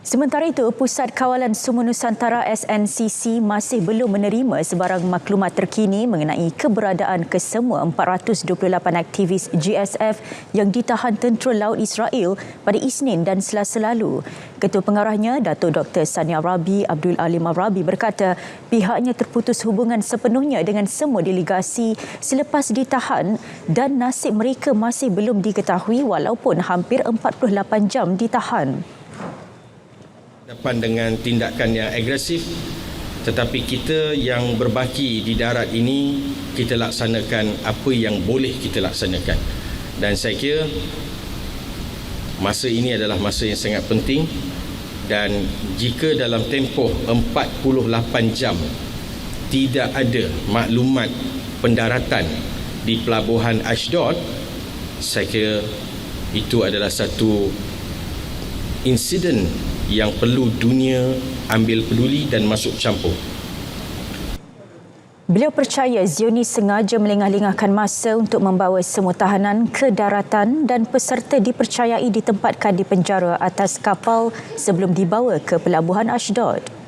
Sementara itu, Pusat Kawalan Sumber Nusantara SNCC masih belum menerima sebarang maklumat terkini mengenai keberadaan kesemua 428 aktivis GSF yang ditahan tentera laut Israel pada Isnin dan Selasa lalu. Ketua Pengarahnya, Datuk Dr. Sania Rabi Abdul Alim Rabi berkata pihaknya terputus hubungan sepenuhnya dengan semua delegasi selepas ditahan dan nasib mereka masih belum diketahui walaupun hampir 48 jam ditahan. Dengan tindakan yang agresif, tetapi kita yang berbaki di darat ini, kita laksanakan apa yang boleh kita laksanakan. Dan saya kira masa ini adalah masa yang sangat penting, dan jika dalam tempoh 48 jam tidak ada maklumat pendaratan di pelabuhan Ashdod, saya kira itu adalah satu insiden yang perlu dunia ambil peduli dan masuk campur. Beliau percaya Zionis sengaja melengah-lengahkan masa untuk membawa semua tahanan ke daratan dan peserta dipercayai ditempatkan di penjara atas kapal sebelum dibawa ke pelabuhan Ashdod.